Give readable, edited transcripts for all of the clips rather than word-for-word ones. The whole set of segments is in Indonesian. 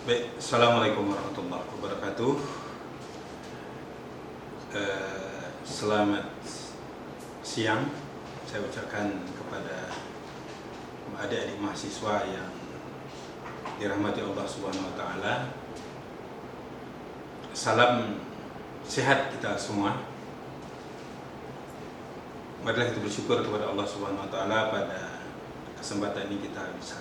Baik, Assalamualaikum warahmatullahi wabarakatuh. Selamat siang saya ucapkan kepada adik-adik mahasiswa yang dirahmati Allah Subhanahu wa taala. Salam sehat kita semua. Marilah kita bersyukur kepada Allah Subhanahu wa taala pada kesempatan ini kita bisa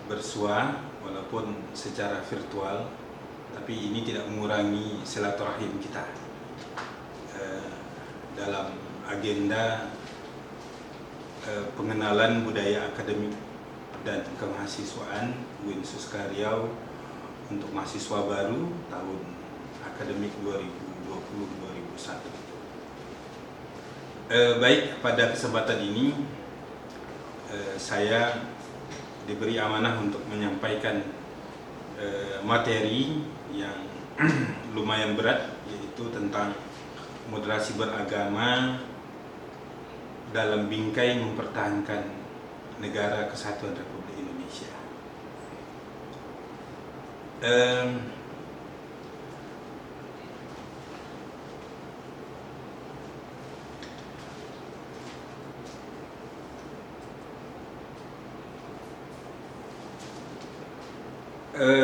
bersua walaupun secara virtual, tapi ini tidak mengurangi silaturahim kita dalam agenda pengenalan budaya akademik dan kemahasiswaan UIN Suska Riau untuk mahasiswa baru tahun akademik 2020-2021. Baik, pada kesempatan ini saya diberi amanah untuk menyampaikan materi yang lumayan berat, yaitu tentang moderasi beragama dalam bingkai mempertahankan negara kesatuan Republik Indonesia.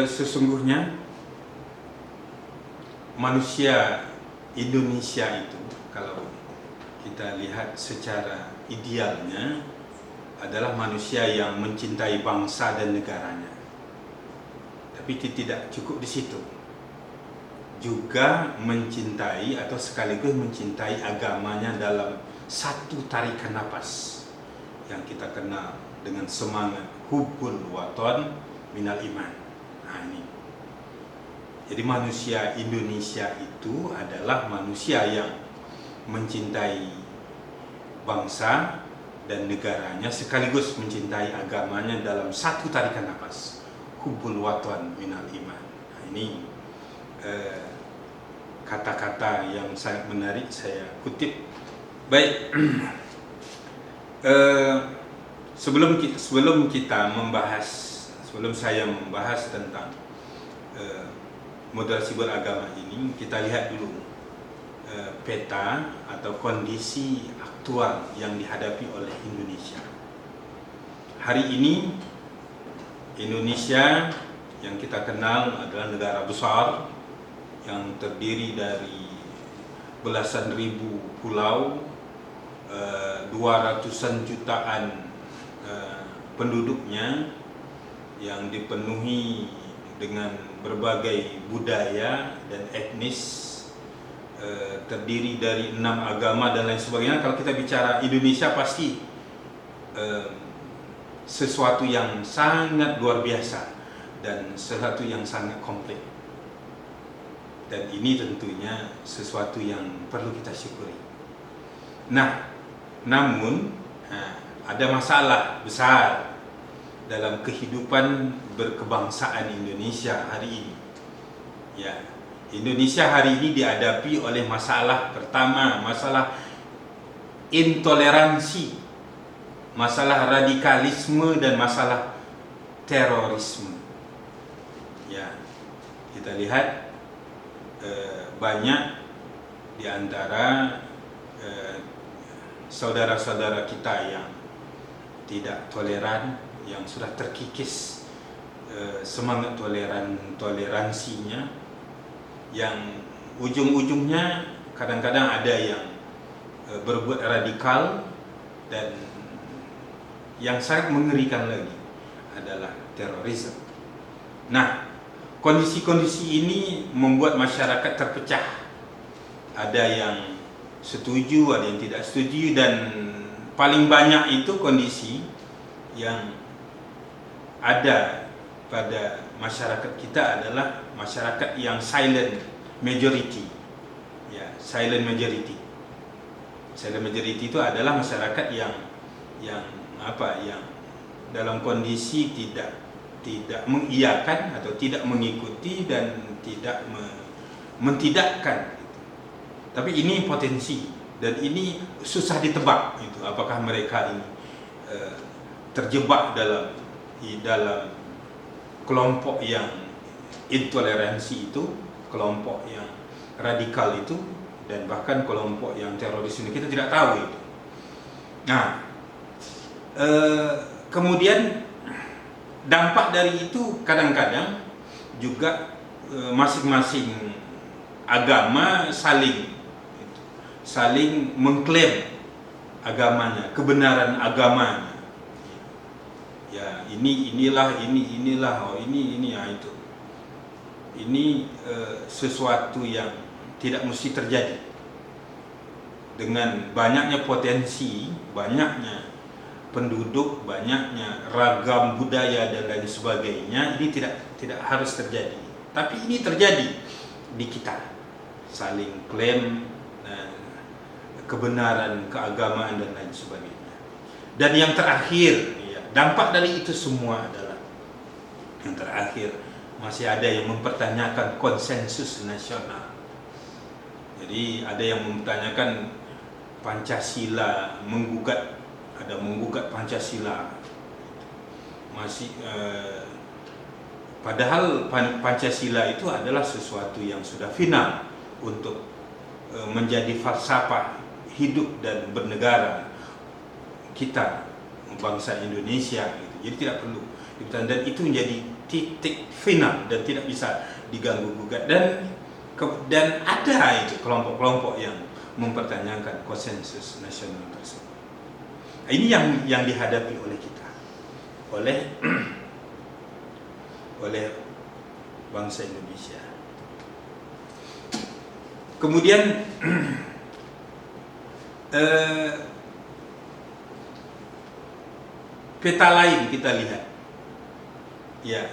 Sesungguhnya manusia Indonesia itu, kalau kita lihat secara idealnya, adalah manusia yang mencintai bangsa dan negaranya. Tapi tidak cukup di situ, juga mencintai atau sekaligus mencintai agamanya dalam satu tarikan napas yang kita kenal dengan semangat hubbul waton minal iman. Nah, ini. Jadi manusia Indonesia itu adalah manusia yang mencintai bangsa dan negaranya sekaligus mencintai agamanya dalam satu tarikan nafas. Hubbul waton minal iman. Nah, ini kata-kata yang sangat menarik, saya kutip. Baik, sebelum saya membahas tentang moderasi beragama ini, kita lihat dulu peta atau kondisi aktual yang dihadapi oleh Indonesia. Hari ini Indonesia yang kita kenal adalah negara besar yang terdiri dari belasan ribu pulau, 200-an jutaan penduduknya, yang dipenuhi dengan berbagai budaya dan etnis, terdiri dari 6 agama dan lain sebagainya. Kalau kita bicara Indonesia, pasti sesuatu yang sangat luar biasa dan sesuatu yang sangat komplit, dan ini tentunya sesuatu yang perlu kita syukuri. Nah, namun ada masalah besar dalam kehidupan berkebangsaan Indonesia hari ini. Ya, Indonesia hari ini dihadapi oleh masalah pertama, masalah intoleransi, masalah radikalisme, dan masalah terorisme. Ya, kita lihat banyak di antara saudara-saudara kita yang tidak toleran, yang sudah terkikis semangat toleransinya, yang ujung-ujungnya kadang-kadang ada yang berbuat radikal, dan yang sangat mengerikan lagi adalah terorisme. Nah, kondisi-kondisi ini membuat masyarakat terpecah. Ada yang setuju, ada yang tidak setuju, dan paling banyak itu kondisi yang ada pada masyarakat kita adalah masyarakat yang silent majority. Ya, silent majority. Silent majority itu adalah masyarakat yang dalam kondisi tidak mengiyakan atau tidak mengikuti dan tidak mentidakkan. Tapi ini potensi, dan ini susah ditebak itu, apakah mereka ini terjebak dalam kelompok yang intoleransi itu, kelompok yang radikal itu, dan bahkan kelompok yang teroris ini, kita tidak tahu itu. Nah, kemudian dampak dari itu kadang-kadang juga masing-masing agama saling mengklaim agamanya, kebenaran agamanya. Ya, inilah, oh ini ya itu. Ini sesuatu yang tidak mesti terjadi. Dengan banyaknya potensi, banyaknya penduduk, banyaknya ragam budaya dan lain sebagainya, ini tidak harus terjadi. Tapi ini terjadi di kita, saling klaim kebenaran, keagamaan dan lain sebagainya. Dan yang terakhir, ya, dampak dari itu semua adalah yang terakhir, masih ada yang mempertanyakan konsensus nasional. Jadi ada yang mempertanyakan Pancasila, ada menggugat Pancasila. Masih padahal Pancasila itu adalah sesuatu yang sudah final untuk menjadi falsafah hidup dan bernegara kita, bangsa Indonesia gitu. Jadi tidak perlu, dan itu menjadi titik final dan tidak bisa diganggu gugat, dan ada itu kelompok-kelompok yang mempertanyakan konsensus nasional tersebut. Ini yang dihadapi oleh kita, oleh bangsa Indonesia. Kemudian peta lain kita lihat, ya,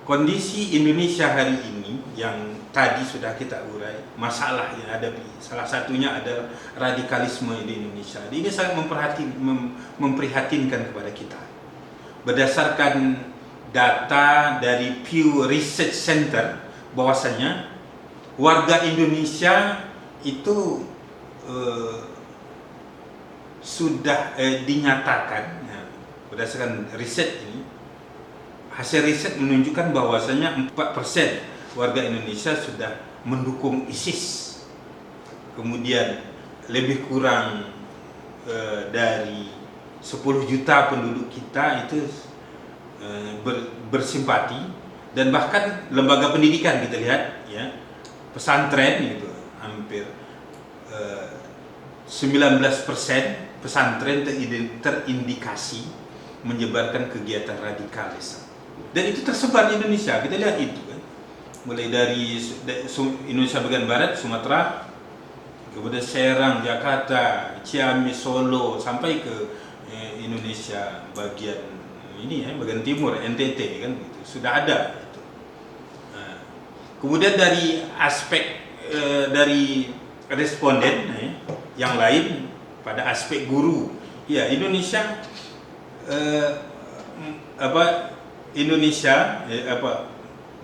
kondisi Indonesia hari ini yang tadi sudah kita urai, masalah yang ada, salah satunya adalah radikalisme di Indonesia. Ini sangat memprihatinkan kepada kita. Berdasarkan data dari Pew Research Center, bahwasanya warga Indonesia itu sudah dinyatakan, ya, berdasarkan riset ini, hasil riset menunjukkan bahwasanya 4% warga Indonesia sudah mendukung ISIS. Kemudian lebih kurang dari 10 juta penduduk kita itu bersimpati, dan bahkan lembaga pendidikan kita lihat, ya, pesantren itu hampir 19% pesantren terindikasi menyebarkan kegiatan radikalisme, dan itu tersebar di Indonesia. Kita lihat itu kan, mulai dari Indonesia bagian barat, Sumatera, kemudian Serang, Jakarta, Ciamis, Solo, sampai ke Indonesia bagian ini, ya, bagian timur, NTT kan, gitu. Sudah ada itu. Nah, kemudian dari aspek dari responden, yang lain pada aspek guru, ya, Indonesia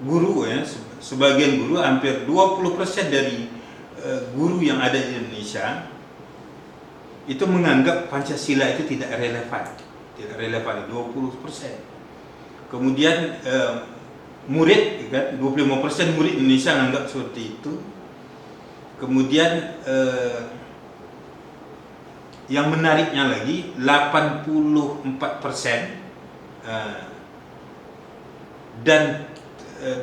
guru, ya, sebagian guru, hampir 20% dari guru yang ada di Indonesia itu menganggap Pancasila itu tidak relevan, 20%. Kemudian murid, kan, 25% murid Indonesia menganggap seperti itu. Kemudian yang menariknya lagi, 84% dan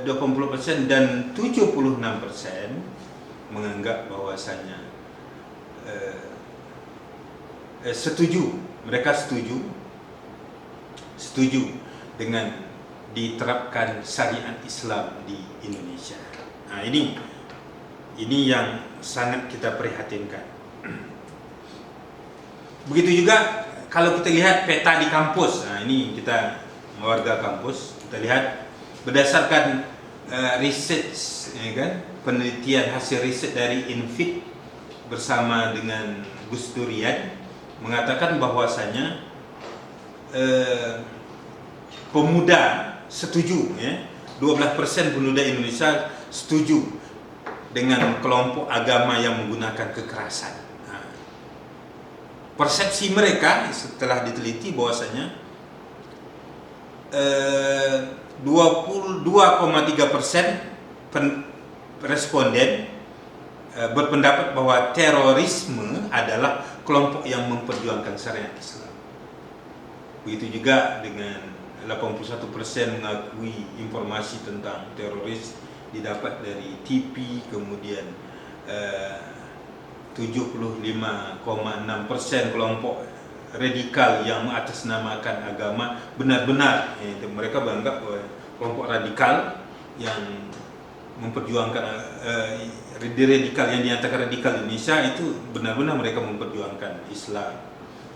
20% dan 76% menganggap bahwasanya mereka setuju dengan diterapkan syariat Islam di Indonesia. Nah, ini yang sangat kita prihatinkan. Begitu juga kalau kita lihat peta di kampus. Nah, ini kita warga kampus, kita lihat berdasarkan research, ya kan, penelitian hasil riset dari Infit bersama dengan Gus Durian mengatakan bahwasanya pemuda setuju, ya, 12% pemuda Indonesia setuju dengan kelompok agama yang menggunakan kekerasan. Nah, persepsi mereka setelah diteliti bahwasanya 22,3% responden berpendapat bahwa terorisme adalah kelompok yang memperjuangkan syariat Islam. Begitu juga dengan 81% mengakui informasi tentang teroris didapat dari TV, kemudian 75,6% kelompok radikal yang mengatasnamakan agama benar-benar mereka menganggap kelompok radikal yang memperjuangkan radikal yang dinyatakan radikal Indonesia itu benar-benar mereka memperjuangkan Islam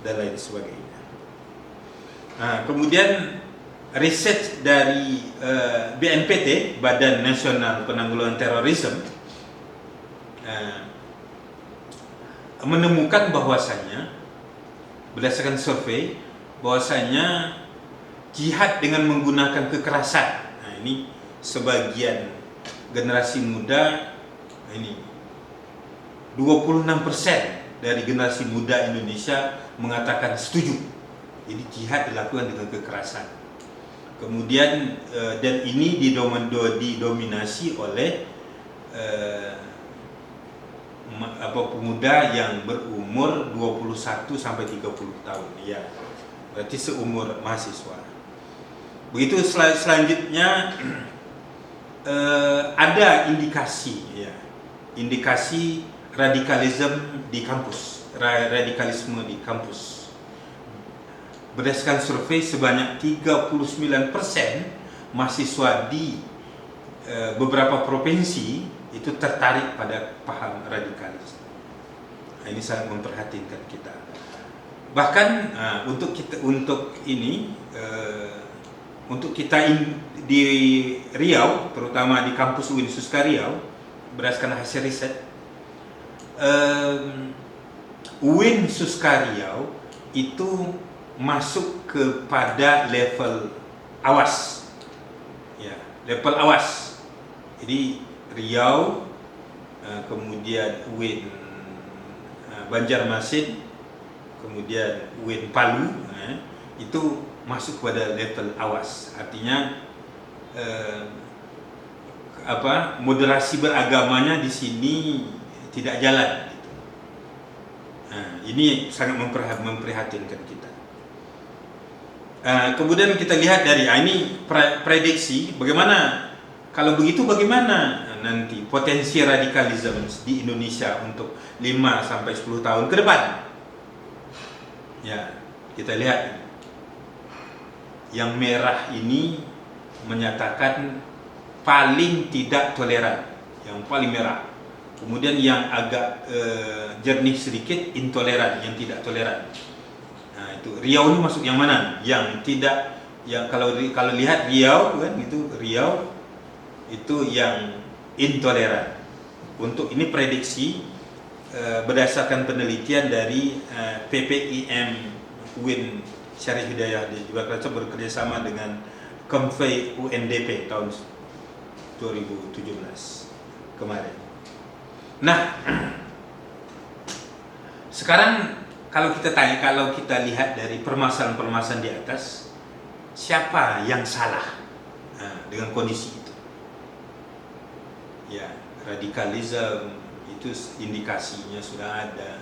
dan lain sebagainya. Nah, kemudian riset dari BNPT, Badan Nasional Penanggulangan Terorisme, menemukan bahwasanya berdasarkan survei bahwasanya jihad dengan menggunakan kekerasan. Nah, ini sebagian generasi muda ini 26% dari generasi muda Indonesia mengatakan setuju. Jadi jihad dilakukan dengan kekerasan. Kemudian dan ini didominasi oleh pemuda yang berumur 21 sampai 30 tahun. Ya. Berarti seumur mahasiswa. Begitu selanjutnya ada indikasi radikalisme di kampus. Berdasarkan survei sebanyak 39% mahasiswa di beberapa provinsi itu tertarik pada paham radikalisme. Nah, ini sangat memperhatikan kita. Bahkan untuk kita di Riau, terutama di kampus UIN Suska Riau, berdasarkan hasil riset, UIN Suska Riau itu masuk kepada level awas, ya, level awas. Jadi Riau, kemudian UIN Banjarmasin, kemudian UIN Palu, itu masuk pada level awas. Artinya moderasi beragamanya di sini tidak jalan. Nah, ini sangat memprihatinkan kita. Kemudian kita lihat dari ini prediksi bagaimana kalau begitu bagaimana nanti potensi radikalisme di Indonesia untuk 5 sampai 10 tahun ke depan. Ya, kita lihat yang merah ini menyatakan paling tidak toleran, yang paling merah. Kemudian yang agak jernih sedikit intoleran, yang tidak toleran. Nah, itu Riau ini masuk yang mana? Yang tidak, yang kalau lihat Riau kan itu Riau itu yang intoleran. Untuk ini prediksi berdasarkan penelitian dari PPIM UIN Syarif Hidayah di Jakarta bekerjasama dengan Konvei UNDP tahun 2017 kemarin. Nah, sekarang kalau kita lihat dari permasalahan-permasalahan di atas, siapa yang salah dengan kondisi itu? Ya, radikalisme itu indikasinya sudah ada,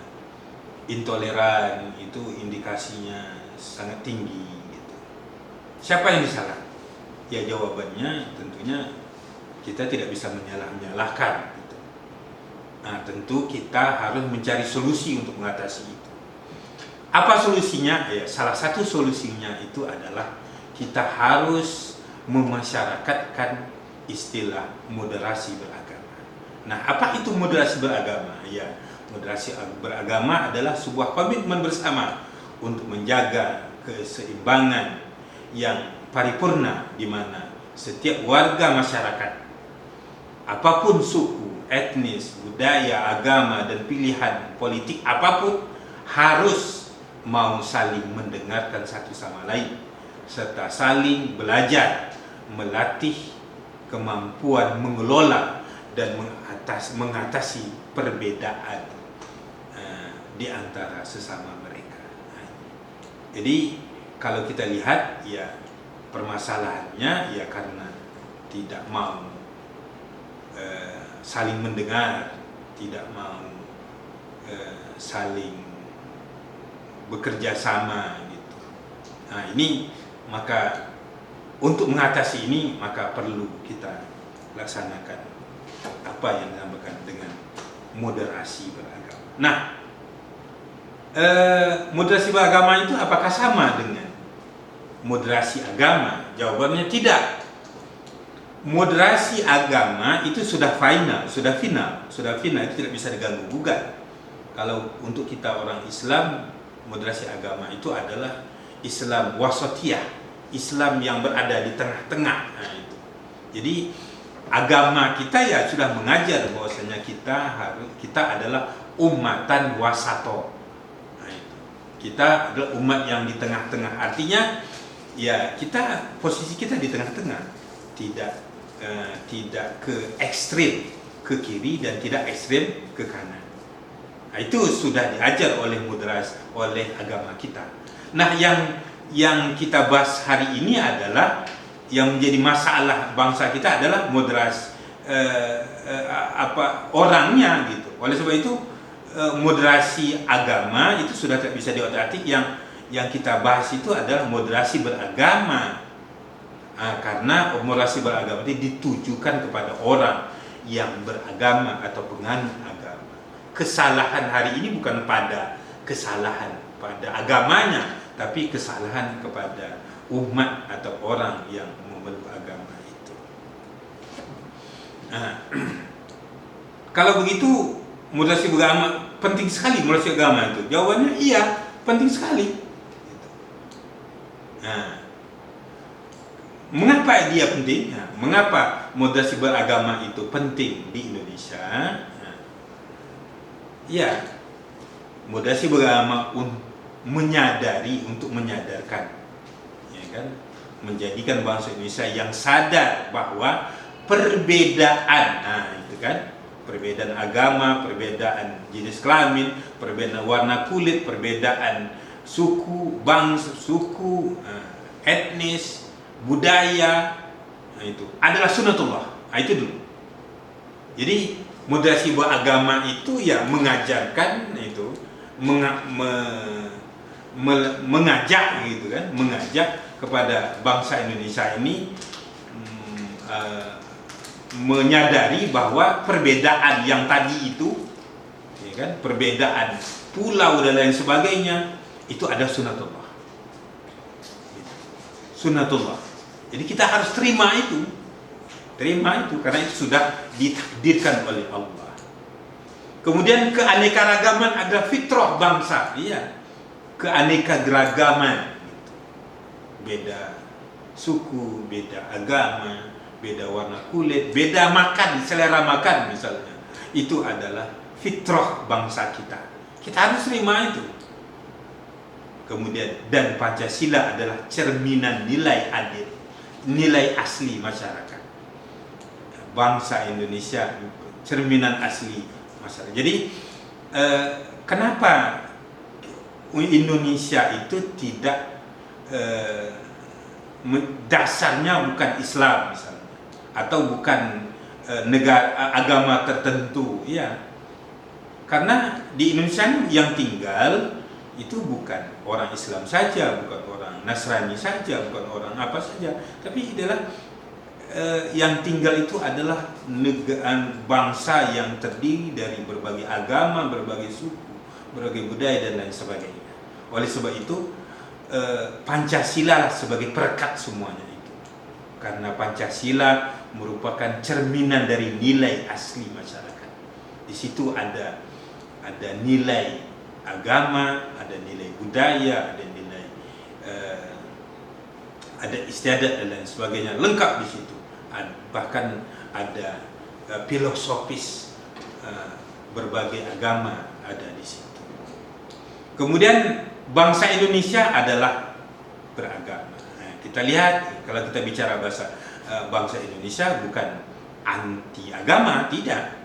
intoleran itu indikasinya sangat tinggi gitu. Siapa yang disalah? Ya, jawabannya tentunya kita tidak bisa menyalahkan gitu. Nah, tentu kita harus mencari solusi untuk mengatasi itu. Apa solusinya? Ya, salah satu solusinya itu adalah kita harus memasyarakatkan istilah moderasi beragama. Nah, apa itu moderasi beragama? Ya, moderasi beragama adalah sebuah komitmen bersama untuk menjaga keseimbangan yang paripurna di mana setiap warga masyarakat, apapun suku, etnis, budaya, agama, dan pilihan politik apapun, harus mau saling mendengarkan satu sama lain, serta saling belajar, melatih kemampuan mengelola dan mengatasi perbedaan di antara sesama mereka. Jadi kalau kita lihat, ya, permasalahannya ya karena tidak mau saling mendengar, tidak mau saling bekerja sama gitu. Nah ini maka untuk mengatasi ini maka perlu kita laksanakan apa yang dinamakan dengan moderasi beragama. Nah, moderasi beragama itu apakah sama dengan moderasi agama? Jawabannya tidak. Moderasi agama itu sudah final, itu tidak bisa diganggu gugat. Kalau untuk kita orang Islam, moderasi agama itu adalah Islam wasatiyah, Islam yang berada di tengah-tengah. Nah, itu. Jadi agama kita ya sudah mengajar bahwasanya kita adalah ummatan wasato. Nah, itu. Kita adalah umat yang di tengah-tengah. Artinya ya posisi kita di tengah-tengah, tidak ke ekstrim ke kiri dan tidak ekstrim ke kanan. Nah, itu sudah diajar oleh agama kita. Nah, yang kita bahas hari ini adalah yang menjadi masalah bangsa kita adalah moderasi orangnya gitu. Oleh sebab itu moderasi agama itu sudah tidak bisa diotak-atik. Yang kita bahas itu adalah moderasi beragama. Karena moderasi beragama itu ditujukan kepada orang yang beragama atau penganut agama. Kesalahan hari ini bukan pada agamanya, tapi kesalahan kepada umat atau orang yang memeluk agama itu. Nah, kalau begitu moderasi beragama penting sekali, moderasi agama itu. Jawabannya iya, penting sekali. Nah, mengapa dia penting? Nah, mengapa moderasi beragama itu penting di Indonesia? Nah, ya, moderasi beragama untuk menyadarkan, ya kan, menjadikan bangsa Indonesia yang sadar bahwa perbedaan, itu kan, perbedaan agama, perbedaan jenis kelamin, perbedaan warna kulit, perbedaan suku, etnis, budaya, itu adalah sunnatullah. Itu dulu. Jadi moderasi beragama itu ya mengajarkan itu, mengajak gitu kan, mengajak kepada bangsa Indonesia ini menyadari bahwa perbedaan yang tadi itu, ya kan, perbedaan pulau dan lain sebagainya itu ada sunnatullah. Sunnatullah. Jadi kita harus terima itu karena itu sudah ditakdirkan oleh Allah. Kemudian keanekaragaman adalah fitrah bangsa, iya. Keanekaragaman, beda suku, beda agama, beda warna kulit, beda makan, selera makan misalnya. Itu adalah fitrah bangsa kita. Kita harus terima itu. Kemudian dan Pancasila adalah cerminan nilai adil, nilai asli masyarakat. Bangsa Indonesia cerminan asli masyarakat. Jadi kenapa Indonesia itu tidak dasarnya bukan Islam misalnya, atau bukan negara agama tertentu, ya? Karena di Indonesia yang tinggal itu bukan orang Islam saja, bukan orang Nasrani saja, bukan orang apa saja, tapi adalah yang tinggal itu adalah bangsa yang terdiri dari berbagai agama, berbagai suku, berbagai budaya dan lain sebagainya. Oleh sebab itu Pancasila sebagai perekat semuanya itu, karena Pancasila merupakan cerminan dari nilai asli masyarakat. Di situ ada nilai agama, ada nilai budaya, ada nilai ada istiadat dan lain sebagainya, lengkap di situ. Bahkan ada filosofis berbagai agama ada di situ. Kemudian bangsa Indonesia adalah beragama. Nah, kita lihat kalau kita bicara bangsa Indonesia bukan anti agama, tidak.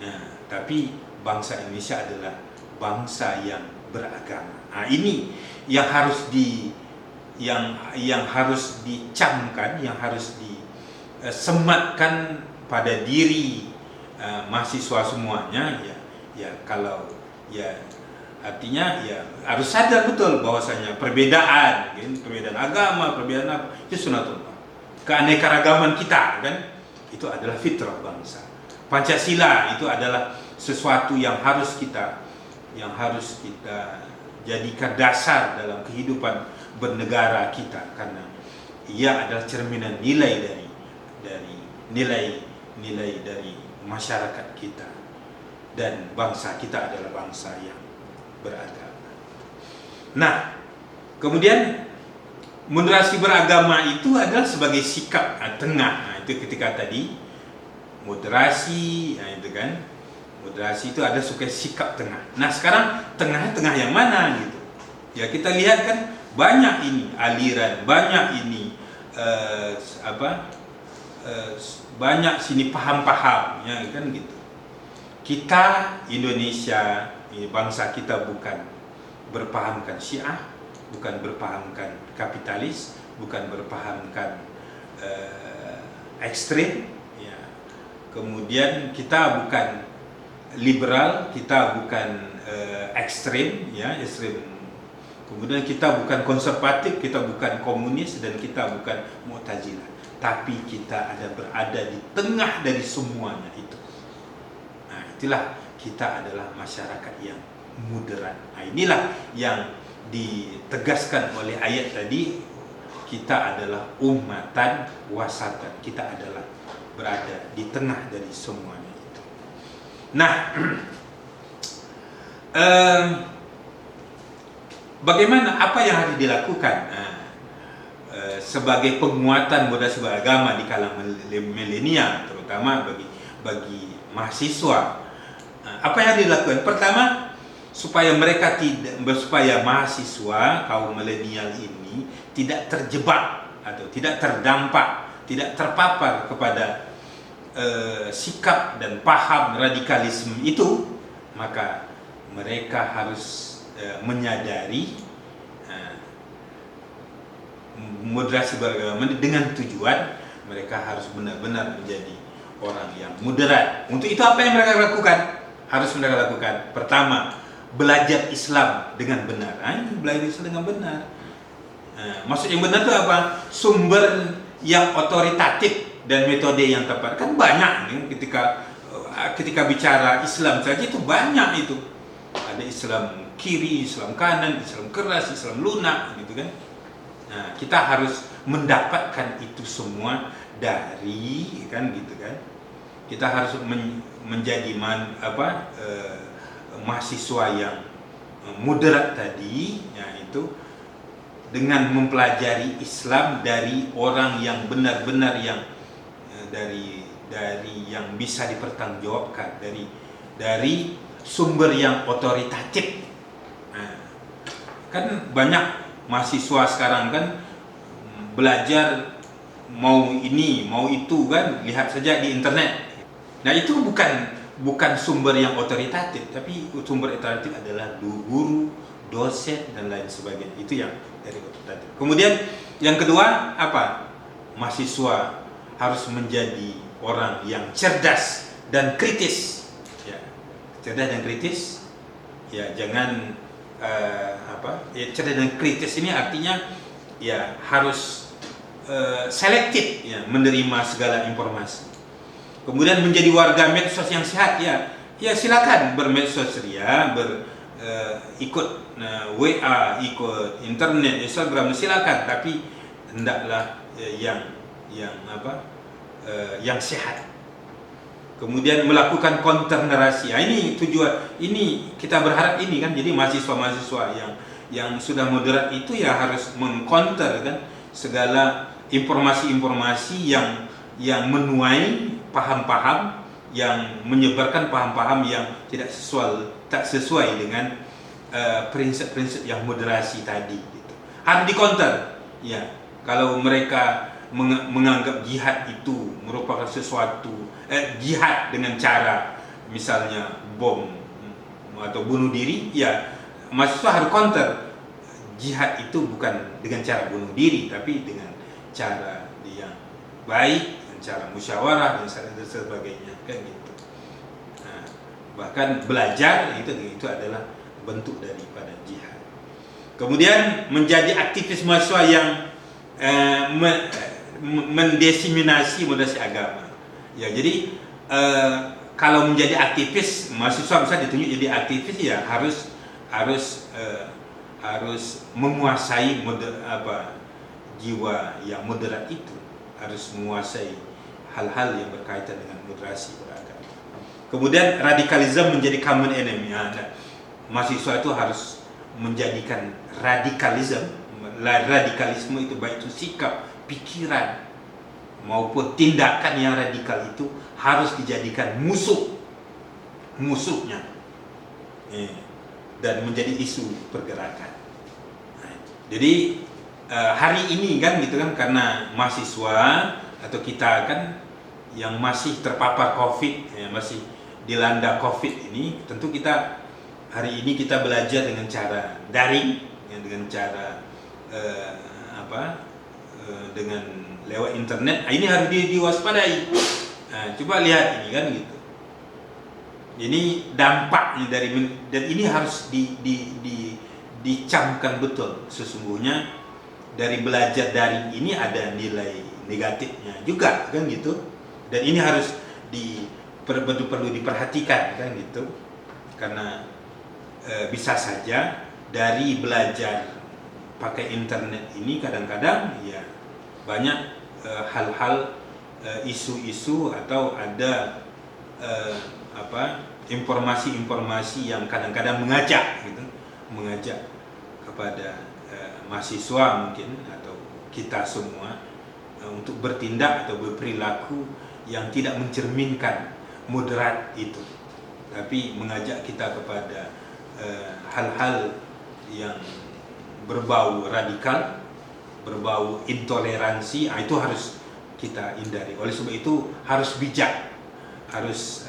Nah, tapi bangsa Indonesia adalah bangsa yang beragama. Nah, ini yang harus yang harus dicamkan, yang harus disematkan pada diri mahasiswa semuanya, kalau artinya harus sadar betul bahwasanya perbedaan agama, perbedaan apa, itu sunatullah. Keanekaragaman kita kan itu adalah fitrah bangsa. Pancasila itu adalah sesuatu yang harus kita jadikan dasar dalam kehidupan bernegara kita, karena ia adalah cerminan nilai dari nilai dari masyarakat kita, dan bangsa kita adalah bangsa yang beragama. Nah, kemudian moderasi beragama itu adalah sebagai sikap tengah. Nah, itu ketika tadi moderasi, itu kan, moderasi itu ada suka sikap tengah. Nah, sekarang tengah-tengah yang mana gitu? Ya, kita lihat kan banyak ini aliran, banyak ini banyak sini paham-paham, ya kan gitu. Kita Indonesia, bangsa kita bukan berpahamkan Syiah, bukan berpahamkan kapitalis, bukan berpahamkan ekstrim, ya. Kemudian kita bukan liberal, kita bukan ekstrim, ya, ekstrim. Kemudian kita bukan konservatif, kita bukan komunis, dan kita bukan Mu'tazilah. Tapi kita berada di tengah dari semuanya itu. Nah, itulah kita adalah masyarakat yang moderat. Nah, inilah yang ditegaskan oleh ayat tadi, kita adalah ummatan wasatan. Kita adalah berada di tengah dari semuanya itu. Nah, bagaimana, apa yang harus dilakukan sebagai penguatan moderasi beragama di kalangan milenial, terutama bagi mahasiswa? Apa yang dilakukan? Pertama, supaya mahasiswa kaum milenial ini tidak terjebak atau tidak terdampak, tidak terpapar kepada sikap dan paham radikalisme itu, maka mereka harus menyadari moderasi beragama dengan tujuan mereka harus benar-benar menjadi orang yang moderat. Untuk itu apa yang mereka lakukan? Harus mereka lakukan. Pertama, belajar Islam dengan benar. Belajar Islam dengan benar. Maksud yang benar itu apa? Sumber yang otoritatif dan metode yang tepat. Kan banyak nih, ketika bicara Islam saja itu banyak itu. Ada Islam kiri, Islam kanan, Islam keras, Islam lunak, gitu kan. Nah, kita harus mendapatkan itu semua dari, kan gitu kan. Kita harus menjadi mahasiswa yang moderat tadi, yaitu dengan mempelajari Islam dari orang yang benar-benar yang dari yang bisa dipertanggungjawabkan, dari sumber yang otoritatif. Nah, kan banyak mahasiswa sekarang kan belajar mau ini mau itu kan, lihat saja di internet. Nah, itu bukan sumber yang otoritatif, tapi sumber otoritatif adalah guru, dosen, dan lain sebagainya. Itu yang dari otoritatif. Kemudian yang kedua apa? Mahasiswa harus menjadi orang yang cerdas dan kritis. Ya, cerdas dan kritis. Ya, jangan cerdas dan kritis ini artinya ya harus selektif, ya, menerima segala informasi. Kemudian menjadi warga medsos yang sehat, ya silakan bermedsos ria, ikut WA, ikut internet, Instagram, silakan, tapi hendaklah yang sehat. Kemudian melakukan counter narasi. Ini tujuan, ini kita berharap ini kan, jadi mahasiswa-mahasiswa yang sudah moderat itu ya harus mengcounter kan segala informasi-informasi yang menuai paham-paham, yang menyebarkan paham-paham yang tak sesuai dengan prinsip-prinsip yang moderasi tadi gitu. Harus di-counter. Ya, kalau mereka menganggap jihad itu merupakan sesuatu jihad dengan cara misalnya bom atau bunuh diri, ya mahasiswa harus counter. jihad itu bukan dengan cara bunuh diri, tapi dengan cara yang baik, dengan cara musyawarah dan sebagainya, kan gitu. Nah, bahkan belajar itu adalah bentuk daripada jihad. Kemudian menjadi aktivis mahasiswa yang mendesiminasi moderasi agama. Ya, jadi kalau menjadi aktivis mahasiswa misalnya ditunjuk jadi aktivis, ya harus menguasai jiwa yang moderat itu, harus menguasai hal-hal yang berkaitan dengan moderasi beragama. Kemudian radikalisme menjadi common enemy. Nah, mahasiswa itu harus menjadikan radikalisme itu baik itu sikap, pikiran maupun tindakan yang radikal itu harus dijadikan musuhnya dan menjadi isu pergerakan. Jadi hari ini kan gitu kan, karena mahasiswa atau kita kan yang masih terpapar COVID, masih dilanda COVID ini, tentu kita hari ini kita belajar dengan cara daring, dengan cara dengan lewat internet. Ini harus diwaspadai. Coba lihat ini kan gitu. Ini dampaknya dan ini harus dicamkan betul. Sesungguhnya dari belajar daring ini ada nilai negatifnya juga kan gitu. Dan ini harus perlu diperhatikan kan gitu. Karena bisa saja dari belajar pakai internet ini kadang-kadang ya banyak hal-hal isu-isu atau ada informasi-informasi yang kadang-kadang mengajak kepada mahasiswa mungkin atau kita semua untuk bertindak atau berperilaku yang tidak mencerminkan moderat itu, tapi mengajak kita kepada hal-hal yang berbau radikal, berbau intoleransi. Itu harus kita hindari. Oleh sebab itu harus bijak, harus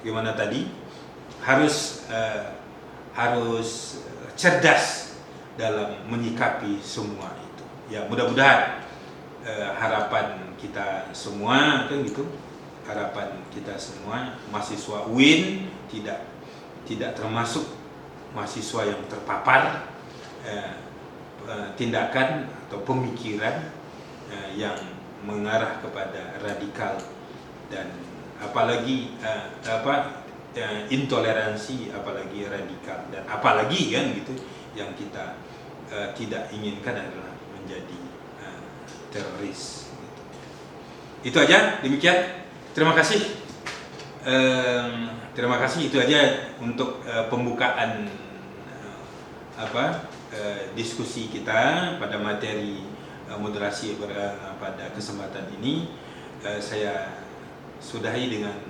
gimana tadi, harus cerdas dalam menyikapi semua itu. Ya, mudah-mudahan harapan kita semua kan gitu, harapan kita semua mahasiswa UIN tidak termasuk mahasiswa yang terpapar tindakan atau pemikiran yang mengarah kepada radikal dan apalagi intoleransi, apalagi radikal, dan apalagi kan gitu yang kita tidak inginkan adalah menjadi teroris gitu. Itu aja, demikian. Terima kasih. Terima kasih, itu aja untuk pembukaan diskusi kita pada materi moderasi pada kesempatan ini. Saya sudahi dengan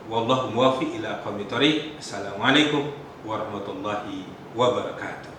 wallahu muwaffiq ila aqwamit thoriq. Assalamualaikum warahmatullahi wabarakatuh.